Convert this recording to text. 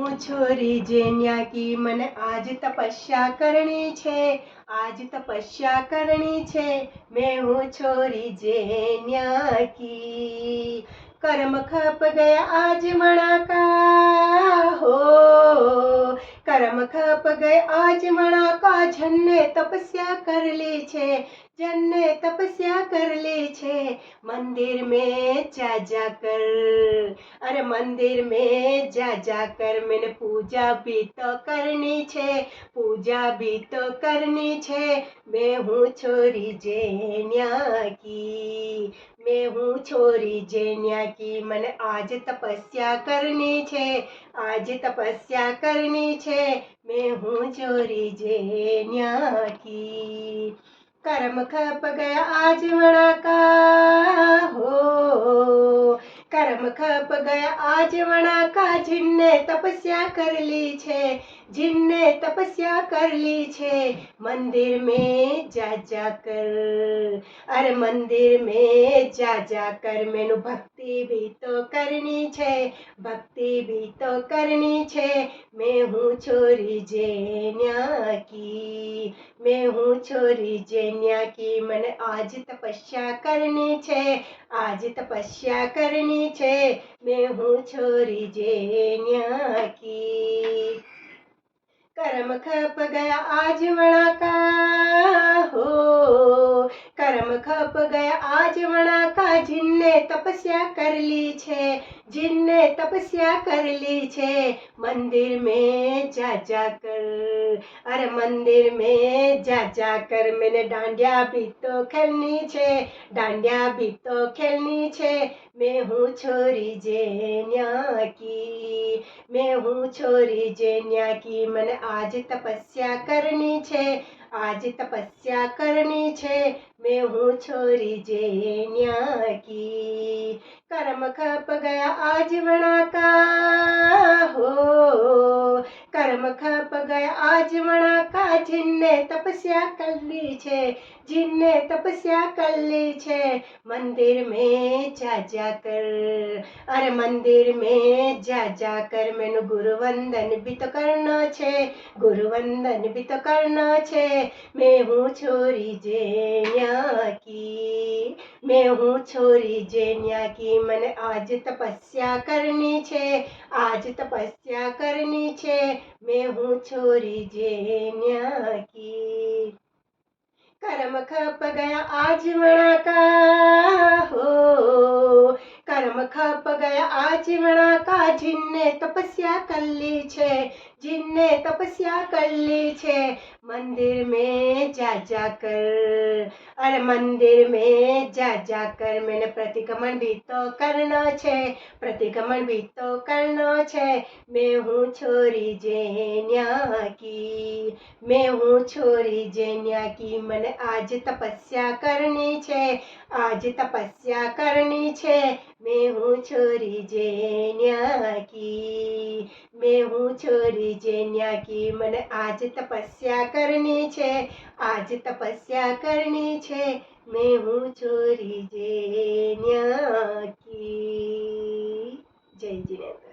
हूँ छोरी जेन्या की મને આજ તપસ્યા કરણી છે, આજ તપસ્યા કરણી છે। मैं हूँ छोरी जेन्या की कर्म खप गया आज मणा का हो, कर्म खप गया आज मणा का। जन्ने तपस्या कर ली छे, जन्ने तपस्या कर ली छे। मंदिर में जा जा कर, अरे मंदिर में जा जा कर मैंने पूजा भी तो करनी छे, पूजा भी तो करनी छे। मैं हूँ छोरी जेन्या की, मैं हूँ छोरी जेन्या की મને આજ તપસ્યા કરनी છે, આજ તપસ્યા કરनी છે। मैं हूँ छोरी जेन्या की कर्म खप गया आज मणा का हो, कर्म खप गया आज मणा का। जिनने तपस्या कर ली छे, जिनने तपस्या कर ली छे। मंदिर में जा जा कर, अरे मंदिर में जा जा कर मैनू भक्ति भी तो करनी छे, भक्ति भी तो करनी छे। मैं हूँ छोरी जेन्या की, मैं हूँ छोरी जेन्या की મને આજ તપસ્યા કરनी છે, આજ તપસ્યા કરनी છે। मैं हूँ छोरी जेन्या की कर्म खप गया आज मणा का हो, कर्म खप गया आज मणा का। जिनने तपस्या कर ली छे, जिनने तपस्या कर ली छे। मंदिर में जा जा कर, अरे मंदिर में जा जा कर मैंने डांडिया भी तो खेलनी छे, डांडिया भी तो खेलनी छे। मैं हूँ छोरी जेन्या की, मैं हूँ छोरी जेन्या की મને આજ તપસ્યા કરनी છે, આજ તપસ્યા કરनी છે। मैं हूँ छोरी जेन्या की कर्म खप गया आज मणा का हो, कर्म खप गया आज मणा का। जिनने तपस्या कर ली छे, जिनने तपस्या कर ली छे। मंदिर में जा जा कर, अरे मंदिर में जा जा कर मैनू गुरु वंदन भी तो करना छे, गुरु वंदन भी तो करना छे। मैं हूँ छोरी जेन्या की, मैं हूँ छोरी जेन्या की મને આજ તપસ્યા કરनी છે, આજ તપસ્યા કરनी છે। मैं हूँ छोरी जेन्या की कर्म खप गया आज मणा का हो, कर्म खप गया आज मणा का। जिनने तपस्या कर ली छे, जिनने तपस्या कर ली छे। मंदिर में जा जा कर, अरे मंदिर में जा जा कर मैंने प्रतिक्रमण भी तो करना छे, प्रतिक्रमण भी तो करना छे। मैं हूँ छोरी जेन्या की, मैं हूँ छोरी जेन्या की મને આજ તપસ્યા કરनी છે, આજ તપસ્યા કરनी છે। मैं हूँ छोरी जेन्या की, मैं हूँ छोरी जेन्या की મને આજ તપસ્યા કરनी છે, આજ તપસ્યા કરनी છે। मैं हूँ छोरी जेन्या की। जय जिनेन्द्र।